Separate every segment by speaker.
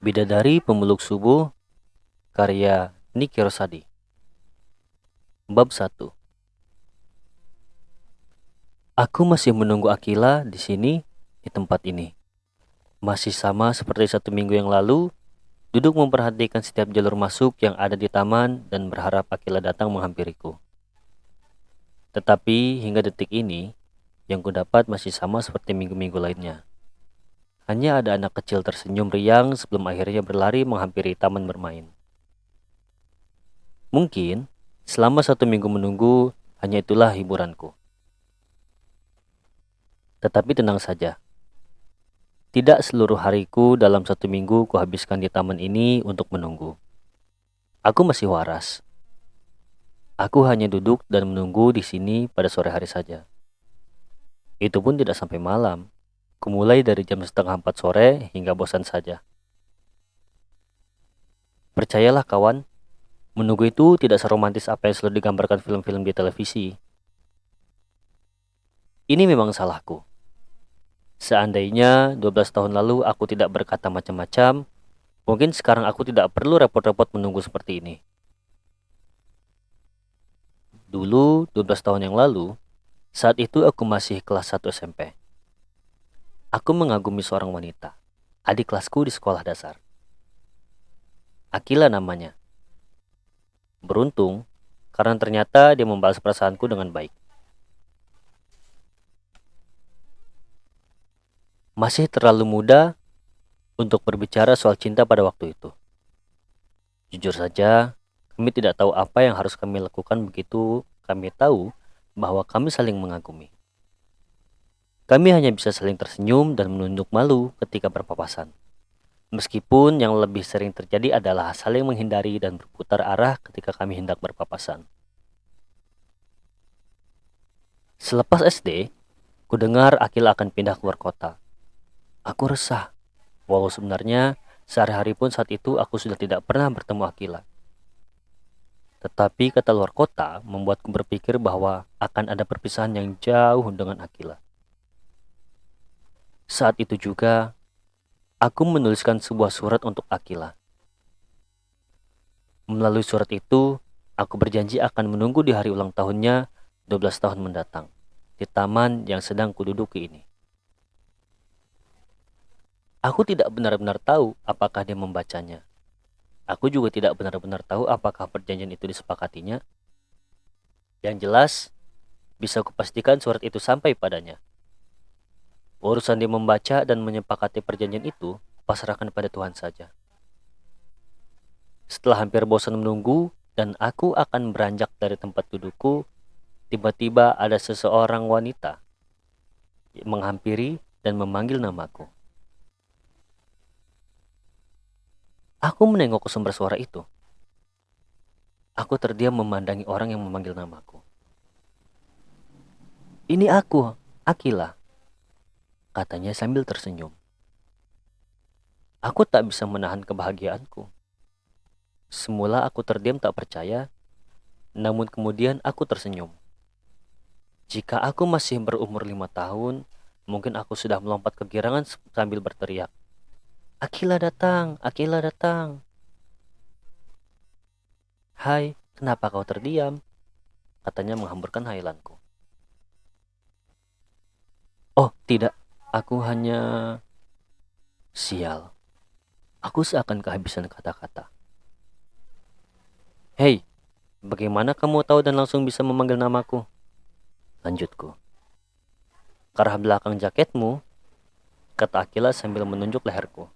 Speaker 1: Bidadari Pemeluk Subuh karya Niki Rosadi. Bab 1. Aku masih menunggu Akila di sini, di tempat ini. Masih sama seperti 1 minggu yang lalu, duduk memperhatikan setiap jalur masuk yang ada di taman dan berharap Akila datang menghampiriku. Tetapi hingga detik ini, yang kudapat masih sama seperti minggu-minggu lainnya. Hanya ada anak kecil tersenyum riang sebelum akhirnya berlari menghampiri taman bermain. Mungkin selama 1 minggu menunggu, hanya itulah hiburanku. Tetapi tenang saja. Tidak seluruh hariku dalam 1 minggu kuhabiskan di taman ini untuk menunggu. Aku masih waras. Aku hanya duduk dan menunggu di sini pada sore hari saja. Itu pun tidak sampai malam. Kumulai dari jam 3:30 sore hingga bosan saja. Percayalah kawan, menunggu itu tidak seromantis apa yang selalu digambarkan film-film di televisi. Ini memang salahku. Seandainya 12 tahun lalu aku tidak berkata macam-macam, mungkin sekarang aku tidak perlu repot-repot menunggu seperti ini. Dulu, 12 tahun yang lalu, saat itu aku masih kelas 1 SMP. Aku mengagumi seorang wanita, adik kelasku di sekolah dasar. Akila namanya. Beruntung, karena ternyata dia membalas perasaanku dengan baik. Masih terlalu muda untuk berbicara soal cinta pada waktu itu. Jujur saja, kami tidak tahu apa yang harus kami lakukan begitu kami tahu bahwa kami saling mengagumi. Kami hanya bisa saling tersenyum dan menunduk malu ketika berpapasan. Meskipun yang lebih sering terjadi adalah saling menghindari dan berputar arah ketika kami hendak berpapasan. Selepas SD, kudengar Akila akan pindah keluar kota. Aku resah, walau sebenarnya sehari-hari pun saat itu aku sudah tidak pernah bertemu Akila. Tetapi kata luar kota membuatku berpikir bahwa akan ada perpisahan yang jauh dengan Akila. Saat itu juga, aku menuliskan sebuah surat untuk Akila. Melalui surat itu, aku berjanji akan menunggu di hari ulang tahunnya 12 tahun mendatang, di taman yang sedang kududuki ini. Aku tidak benar-benar tahu apakah dia membacanya. Aku juga tidak benar-benar tahu apakah perjanjian itu disepakatinya. Yang jelas, bisa kupastikan surat itu sampai padanya. Urusan dia membaca dan menyepakati perjanjian itu, pasrahkan pada Tuhan saja. Setelah hampir bosan menunggu dan aku akan beranjak dari tempat dudukku, tiba-tiba ada seseorang wanita yang menghampiri dan memanggil namaku. Aku menengok ke sumber suara itu. Aku terdiam memandangi orang yang memanggil namaku. "Ini aku, Akila," katanya sambil tersenyum. Aku tak bisa menahan kebahagiaanku. Semula aku terdiam tak percaya, namun kemudian aku tersenyum. Jika aku masih berumur 5 tahun, mungkin aku sudah melompat kegirangan sambil berteriak, "Akila datang, Akila datang." "Hai, kenapa kau terdiam?" katanya menghamburkan hailanku. "Oh, tidak, aku hanya..." Sial, aku seakan kehabisan kata-kata. "Hei, bagaimana kamu tahu dan langsung bisa memanggil namaku?" lanjutku. "Ke arah belakang jaketmu," kata Akila sambil menunjuk leherku.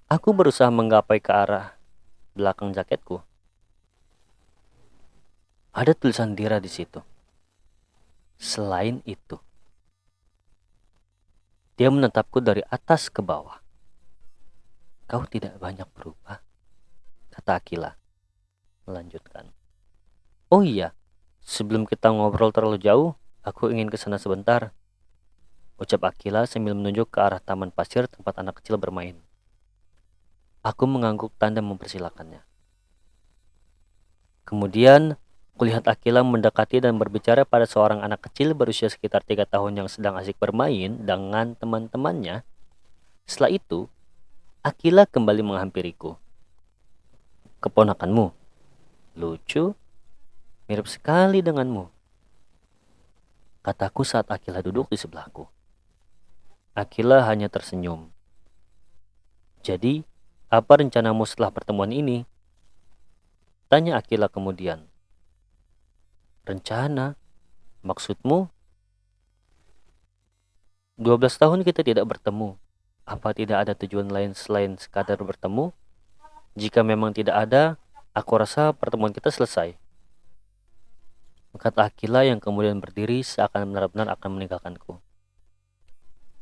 Speaker 1: Aku berusaha menggapai ke arah belakang jaketku. Ada tulisan Dira di situ. Selain itu, dia menatapku dari atas ke bawah. "Kau tidak banyak berubah," kata Akila. Melanjutkan. "Oh iya, sebelum kita ngobrol terlalu jauh, aku ingin ke sana sebentar," ucap Akila sambil menunjuk ke arah taman pasir tempat anak kecil bermain. Aku mengangguk tanda mempersilakannya. Kemudian, kulihat Akila mendekati dan berbicara pada seorang anak kecil berusia sekitar 3 tahun yang sedang asik bermain dengan teman-temannya. Setelah itu, Akila kembali menghampiriku. Keponakanmu? Lucu, mirip sekali denganmu, kataku saat Akila duduk di sebelahku. Akila hanya tersenyum. Jadi, apa rencanamu setelah pertemuan ini? Tanya Akila kemudian. Rencana? Maksudmu? 12 tahun kita tidak bertemu. Apa tidak ada tujuan lain selain sekadar bertemu? Jika memang tidak ada, aku rasa pertemuan kita selesai. Kata Akila yang kemudian berdiri seakan benar-benar akan meninggalkanku.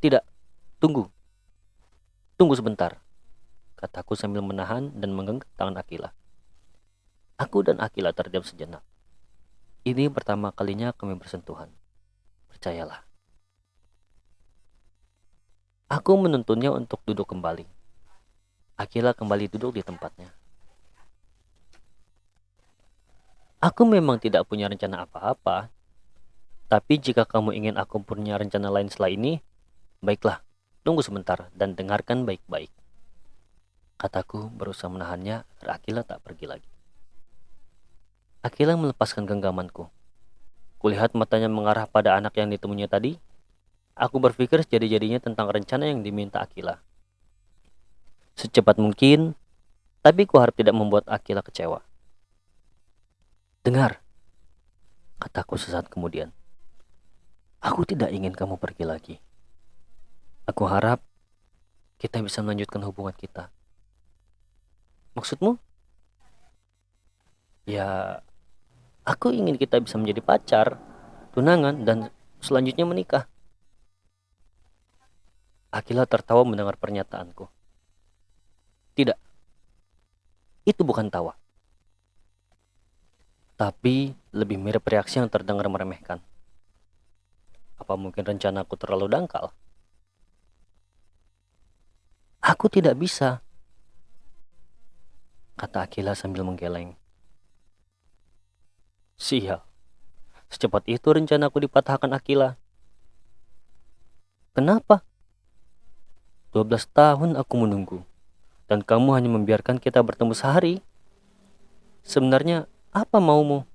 Speaker 1: Tidak, tunggu. Tunggu sebentar, kataku sambil menahan dan menggenggam tangan Akila. Aku dan Akila terdiam sejenak. Ini pertama kalinya kami bersentuhan. Percayalah. Aku menuntunnya untuk duduk kembali. Akila kembali duduk di tempatnya. Aku memang tidak punya rencana apa-apa. Tapi jika kamu ingin aku punya rencana lain setelah ini, baiklah, tunggu sebentar dan dengarkan baik-baik. Kataku berusaha menahannya agar Akila tak pergi lagi. Akila melepaskan genggamanku. Kulihat matanya mengarah pada anak yang ditemuinya tadi. Aku berpikir sejadi-jadinya tentang rencana yang diminta Akila. Secepat mungkin, tapi ku harap tidak membuat Akila kecewa. Dengar, kataku sesaat kemudian. Aku tidak ingin kamu pergi lagi. Aku harap kita bisa melanjutkan hubungan kita. Maksudmu? Ya, aku ingin kita bisa menjadi pacar, tunangan, dan selanjutnya menikah. Akila tertawa mendengar pernyataanku. Tidak, itu bukan tawa. Tapi lebih mirip reaksi yang terdengar meremehkan. Apa mungkin rencanaku terlalu dangkal? Aku tidak bisa, kata Akila sambil menggeleng. Sial, secepat itu rencanaku dipatahkan Akila. Kenapa? 12 tahun aku menunggu, dan kamu hanya membiarkan kita bertemu sehari. Sebenarnya, apa maumu?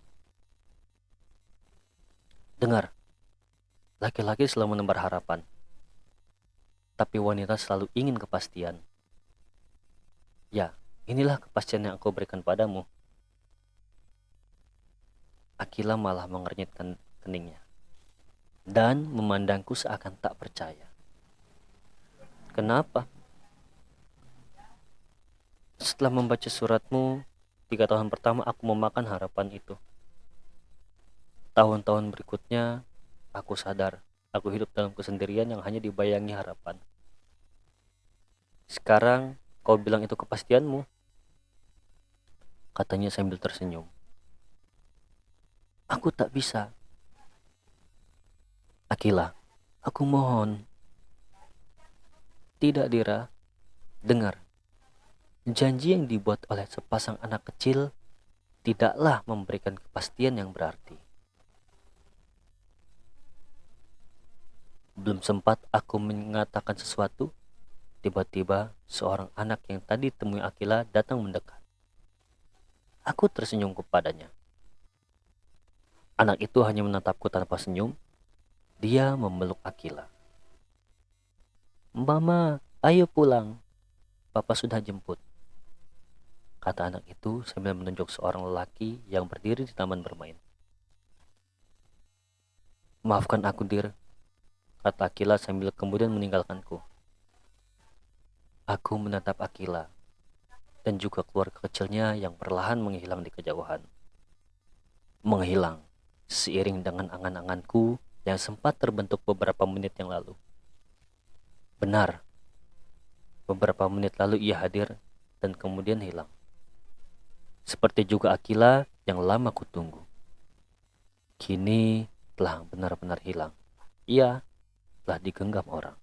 Speaker 1: Dengar, laki-laki selalu menebar harapan, tapi wanita selalu ingin kepastian. Ya, inilah kepastian yang aku berikan padamu. Akila malah mengernyitkan keningnya dan memandangku seakan tak percaya. Kenapa? Setelah membaca suratmu, 3 tahun pertama aku memakan harapan itu. Tahun-tahun berikutnya, aku sadar aku hidup dalam kesendirian yang hanya dibayangi harapan. Sekarang kau bilang itu kepastianmu, katanya sambil tersenyum. Aku tak bisa. Akila, aku mohon. Tidak, Dira. Dengar. Janji yang dibuat oleh sepasang anak kecil tidaklah memberikan kepastian yang berarti. Belum sempat aku mengatakan sesuatu, tiba-tiba seorang anak yang tadi temui Akila datang mendekat. Aku tersenyum kepadanya. Anak itu hanya menatapku tanpa senyum. Dia memeluk Akila. Mama, ayo pulang. Papa sudah jemput, kata anak itu sambil menunjuk seorang lelaki yang berdiri di taman bermain. Maafkan aku, Dir, kata Akila sambil kemudian meninggalkanku. Aku menatap Akila dan juga keluarga kecilnya yang perlahan menghilang di kejauhan. Menghilang seiring dengan angan-anganku yang sempat terbentuk beberapa menit yang lalu. Benar, beberapa menit lalu ia hadir dan kemudian hilang. Seperti juga Akila yang lama kutunggu. Kini telah benar-benar hilang. Ia telah digenggam orang.